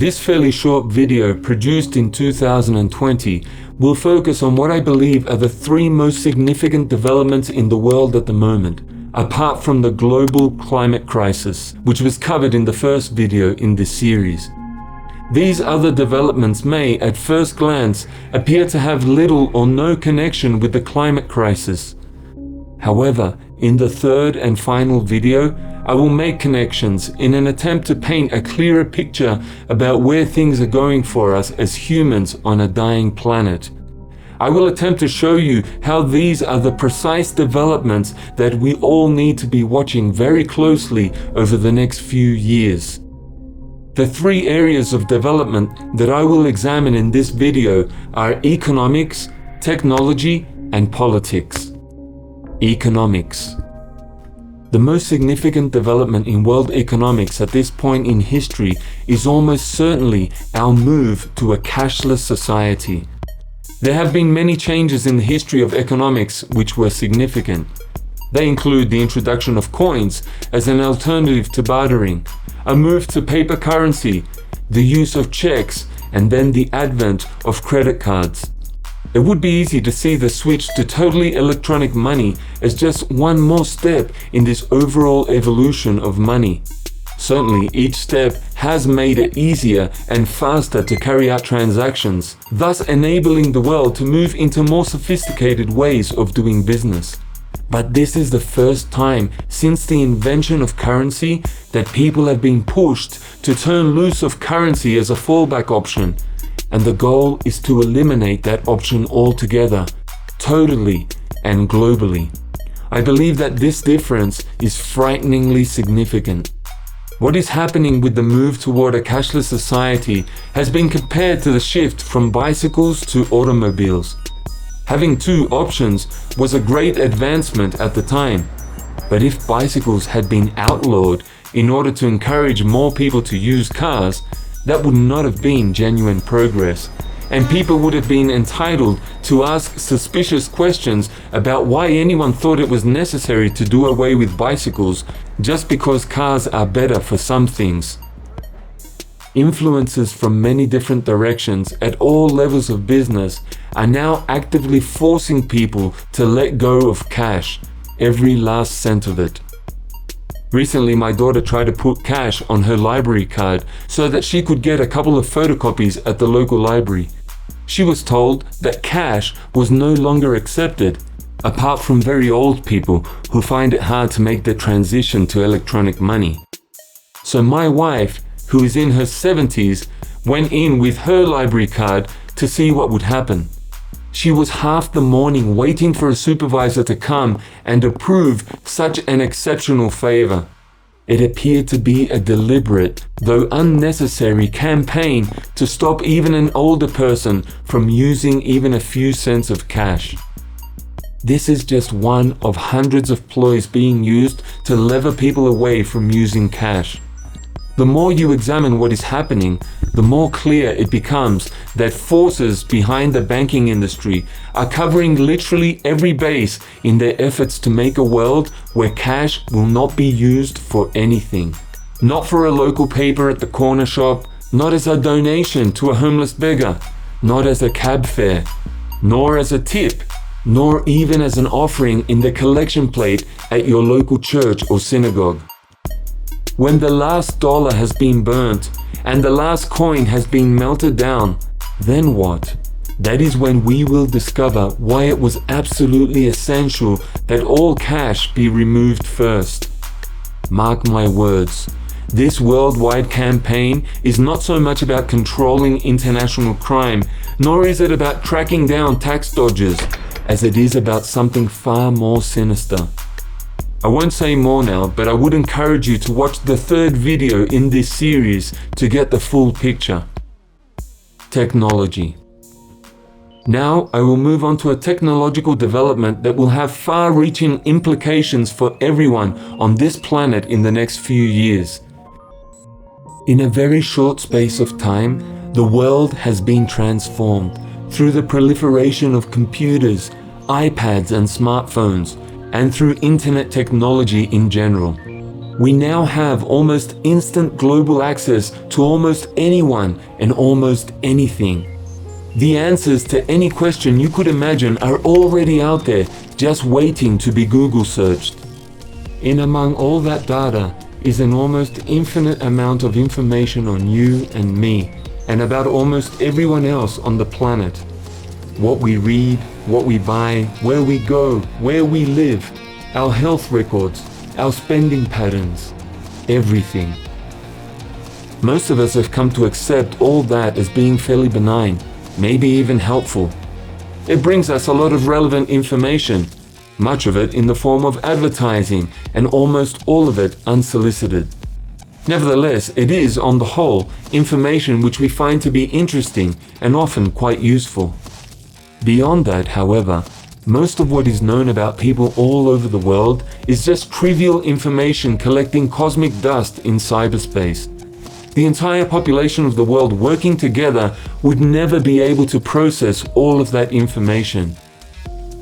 This fairly short video, produced in 2020, will focus on what I believe are the three most significant developments in the world at the moment, apart from the global climate crisis, which was covered in the first video in this series. These other developments may, at first glance, appear to have little or no connection with the climate crisis. However, in the third and final video, I will make connections in an attempt to paint a clearer picture about where things are going for us as humans on a dying planet. I will attempt to show you how these are the precise developments that we all need to be watching very closely over the next few years. The three areas of development that I will examine in this video are economics, technology, and politics. Economics. The most significant development in world economics at this point in history is almost certainly our move to a cashless society. There have been many changes in the history of economics which were significant. They include the introduction of coins as an alternative to bartering, a move to paper currency, the use of checks, and then the advent of credit cards. It would be easy to see the switch to totally electronic money as just one more step in this overall evolution of money. Certainly, each step has made it easier and faster to carry out transactions, thus enabling the world to move into more sophisticated ways of doing business. But this is the first time since the invention of currency that people have been pushed to turn loose of currency as a fallback option. And the goal is to eliminate that option altogether, totally and globally. I believe that this difference is frighteningly significant. What is happening with the move toward a cashless society has been compared to the shift from bicycles to automobiles. Having two options was a great advancement at the time, but if bicycles had been outlawed in order to encourage more people to use cars, that would not have been genuine progress, and people would have been entitled to ask suspicious questions about why anyone thought it was necessary to do away with bicycles just because cars are better for some things. Influences from many different directions at all levels of business are now actively forcing people to let go of cash, every last cent of it. Recently, my daughter tried to put cash on her library card so that she could get a couple of photocopies at the local library. She was told that cash was no longer accepted, apart from very old people who find it hard to make the transition to electronic money. So my wife, who is in her 70s, went in with her library card to see what would happen. She was half the morning waiting for a supervisor to come and approve such an exceptional favor. It appeared to be a deliberate, though unnecessary, campaign to stop even an older person from using even a few cents of cash. This is just one of hundreds of ploys being used to lever people away from using cash. The more you examine what is happening, the more clear it becomes that forces behind the banking industry are covering literally every base in their efforts to make a world where cash will not be used for anything. Not for a local paper at the corner shop, not as a donation to a homeless beggar, not as a cab fare, nor as a tip, nor even as an offering in the collection plate at your local church or synagogue. When the last dollar has been burnt and the last coin has been melted down, then what? That is when we will discover why it was absolutely essential that all cash be removed first. Mark my words, this worldwide campaign is not so much about controlling international crime, nor is it about tracking down tax dodgers, as it is about something far more sinister. I won't say more now, but I would encourage you to watch the third video in this series to get the full picture. Technology. Now I will move on to a technological development that will have far-reaching implications for everyone on this planet in the next few years. In a very short space of time, the world has been transformed through the proliferation of computers, iPads and smartphones, and through internet technology in general. We now have almost instant global access to almost anyone and almost anything. The answers to any question you could imagine are already out there, just waiting to be Google searched. In among all that data is an almost infinite amount of information on you and me, and about almost everyone else on the planet. What we read, what we buy, where we go, where we live, our health records, our spending patterns, everything. Most of us have come to accept all that as being fairly benign, maybe even helpful. It brings us a lot of relevant information, much of it in the form of advertising, and almost all of it unsolicited. Nevertheless, it is, on the whole, information which we find to be interesting and often quite useful. Beyond that, however, most of what is known about people all over the world is just trivial information collecting cosmic dust in cyberspace. The entire population of the world working together would never be able to process all of that information.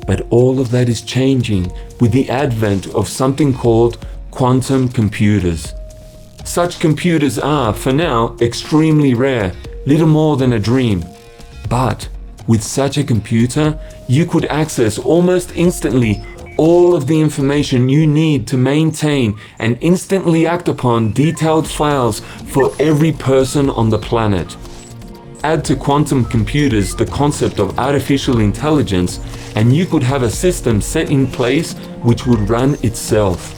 But all of that is changing with the advent of something called quantum computers. Such computers are, for now, extremely rare, little more than a dream. But with such a computer, you could access almost instantly all of the information you need to maintain and instantly act upon detailed files for every person on the planet. Add to quantum computers the concept of artificial intelligence, and you could have a system set in place which would run itself.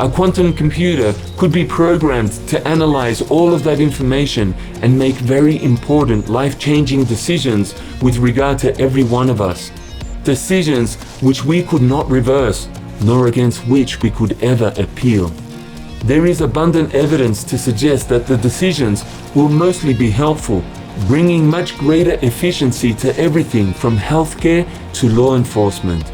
A quantum computer could be programmed to analyze all of that information and make very important life-changing decisions with regard to every one of us. Decisions which we could not reverse, nor against which we could ever appeal. There is abundant evidence to suggest that the decisions will mostly be helpful, bringing much greater efficiency to everything from healthcare to law enforcement.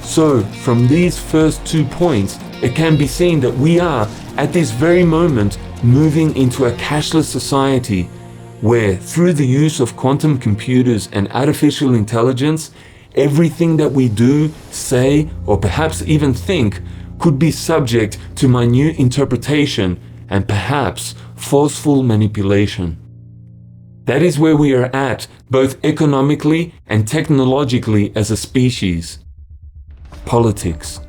So, from these first 2 points, it can be seen that we are, at this very moment, moving into a cashless society where, through the use of quantum computers and artificial intelligence, everything that we do, say, or perhaps even think could be subject to minute interpretation and perhaps forceful manipulation. That is where we are at, both economically and technologically as a species. Politics.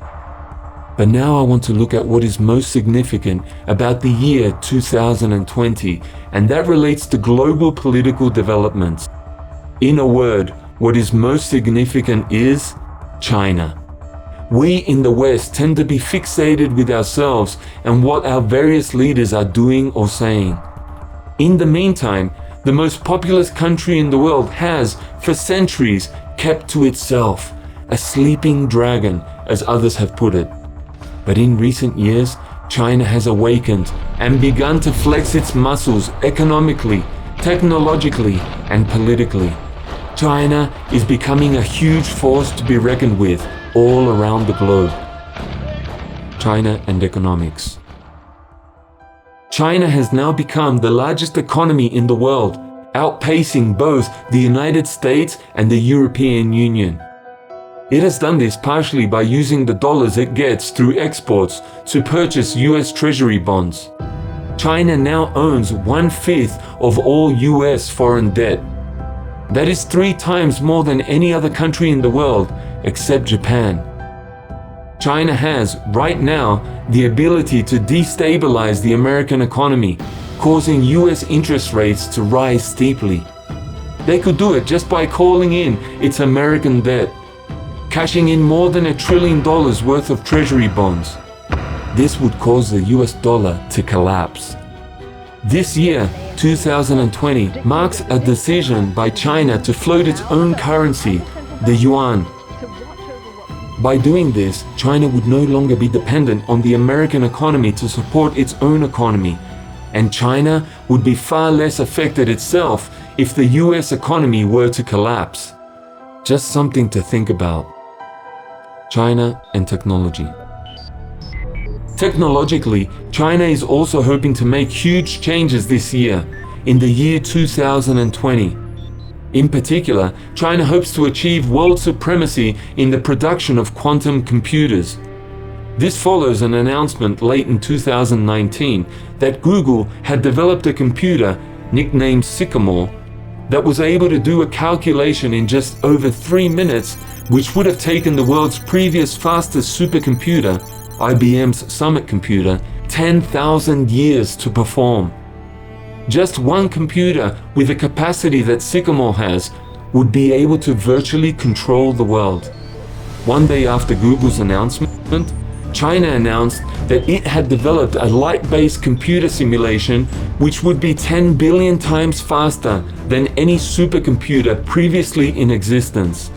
But now I want to look at what is most significant about the year 2020, and that relates to global political developments. In a word, what is most significant is China. We in the West tend to be fixated with ourselves and what our various leaders are doing or saying. In the meantime, the most populous country in the world has, for centuries, kept to itself, a sleeping dragon, as others have put it. But in recent years, China has awakened and begun to flex its muscles economically, technologically, and politically. China is becoming a huge force to be reckoned with all around the globe. China and economics. China has now become the largest economy in the world, outpacing both the United States and the European Union. It has done this partially by using the dollars it gets through exports to purchase US Treasury bonds. China now owns 1/5 of all US foreign debt. That is 3 times more than any other country in the world, except Japan. China has, right now, the ability to destabilize the American economy, causing US interest rates to rise steeply. They could do it just by calling in its American debt, cashing in more than $1 trillion worth of treasury bonds. This would cause the US dollar to collapse. This year, 2020, marks a decision by China to float its own currency, the yuan. By doing this, China would no longer be dependent on the American economy to support its own economy, and China would be far less affected itself if the US economy were to collapse. Just something to think about. China and technology. Technologically, China is also hoping to make huge changes this year, in the year 2020. In particular, China hopes to achieve world supremacy in the production of quantum computers. This follows an announcement late in 2019 that Google had developed a computer, nicknamed Sycamore, that was able to do a calculation in just over 3 minutes, which would have taken the world's previous fastest supercomputer, IBM's Summit computer, 10,000 years to perform. Just one computer with the capacity that Sycamore has would be able to virtually control the world. One day after Google's announcement, China announced that it had developed a light-based computer simulation which would be 10 billion times faster than any supercomputer previously in existence.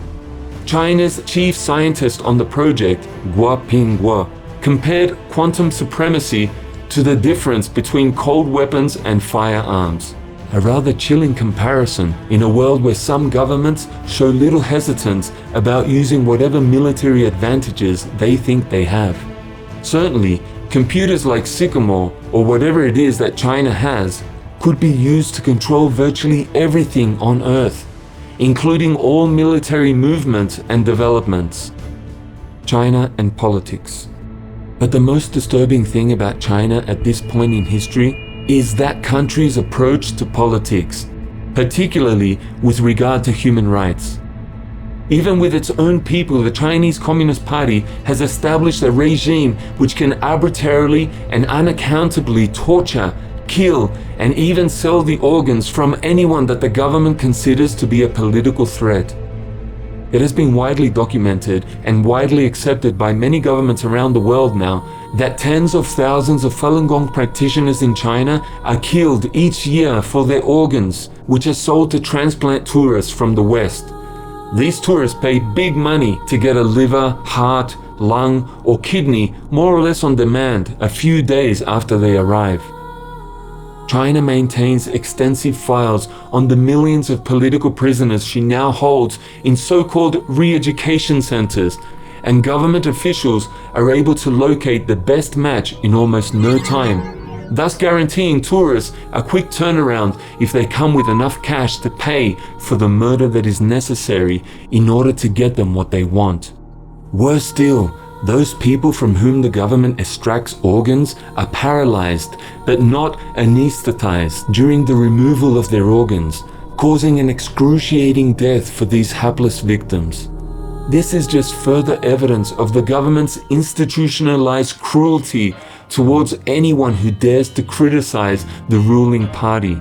China's chief scientist on the project, Guo, compared quantum supremacy to the difference between cold weapons and firearms. A rather chilling comparison in a world where some governments show little hesitance about using whatever military advantages they think they have. Certainly, computers like Sycamore, or whatever it is that China has, could be used to control virtually everything on Earth, including all military movements and developments. China and politics. But the most disturbing thing about China at this point in history is that country's approach to politics, particularly with regard to human rights. Even with its own people, the Chinese Communist Party has established a regime which can arbitrarily and unaccountably torture, kill, and even sell the organs from anyone that the government considers to be a political threat. It has been widely documented and widely accepted by many governments around the world now that tens of thousands of Falun Gong practitioners in China are killed each year for their organs, which are sold to transplant tourists from the West. These tourists pay big money to get a liver, heart, lung, or kidney more or less on demand a few days after they arrive. China maintains extensive files on the millions of political prisoners she now holds in so-called re-education centers, and government officials are able to locate the best match in almost no time, thus guaranteeing tourists a quick turnaround if they come with enough cash to pay for the murder that is necessary in order to get them what they want. Worse still, those people from whom the government extracts organs are paralyzed but not anesthetized during the removal of their organs, causing an excruciating death for these hapless victims. This is just further evidence of the government's institutionalized cruelty towards anyone who dares to criticize the ruling party.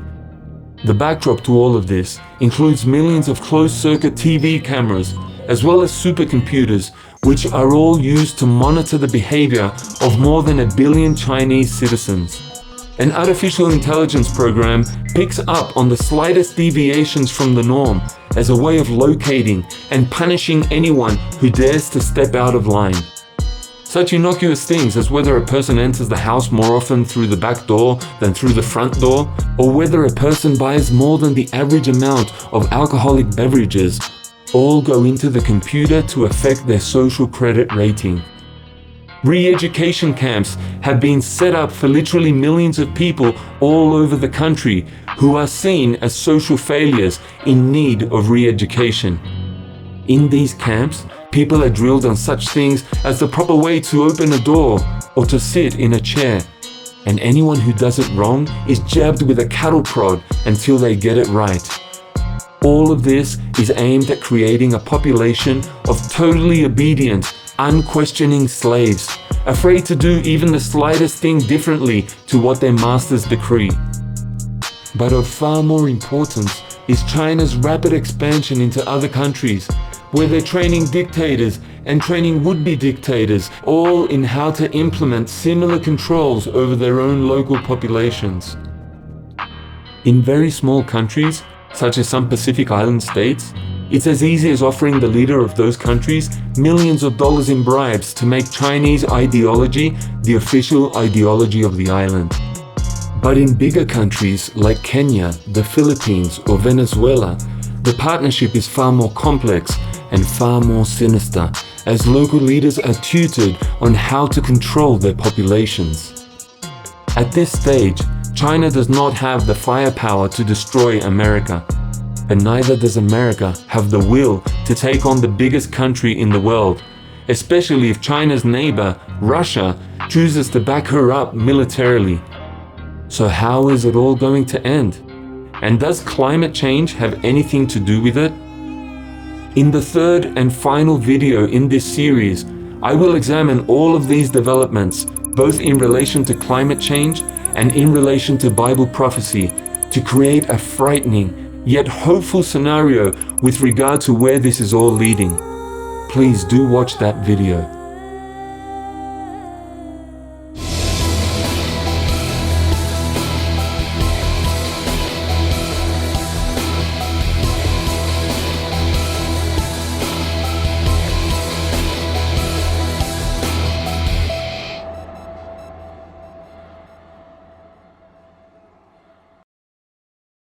The backdrop to all of this includes millions of closed-circuit TV cameras, as well as supercomputers, which are all used to monitor the behavior of more than 1 billion Chinese citizens. An artificial intelligence program picks up on the slightest deviations from the norm as a way of locating and punishing anyone who dares to step out of line. Such innocuous things as whether a person enters the house more often through the back door than through the front door, or whether a person buys more than the average amount of alcoholic beverages, all go into the computer to affect their social credit rating. Re-education camps have been set up for literally millions of people all over the country who are seen as social failures in need of re-education. In these camps, people are drilled on such things as the proper way to open a door or to sit in a chair, and anyone who does it wrong is jabbed with a cattle prod until they get it right. All of this is aimed at creating a population of totally obedient, unquestioning slaves, afraid to do even the slightest thing differently to what their masters decree. But of far more importance is China's rapid expansion into other countries, where they're training dictators and training would-be dictators, all in how to implement similar controls over their own local populations. In very small countries, such as some Pacific Island states, it's as easy as offering the leader of those countries millions of dollars in bribes to make Chinese ideology the official ideology of the island. But in bigger countries like Kenya, the Philippines, or Venezuela, the partnership is far more complex and far more sinister, as local leaders are tutored on how to control their populations. At this stage, China does not have the firepower to destroy America, and neither does America have the will to take on the biggest country in the world, especially if China's neighbor, Russia, chooses to back her up militarily. So how is it all going to end? And does climate change have anything to do with it? In the third and final video in this series, I will examine all of these developments, both in relation to climate change and in relation to Bible prophecy, to create a frightening yet hopeful scenario with regard to where this is all leading. Please do watch that video.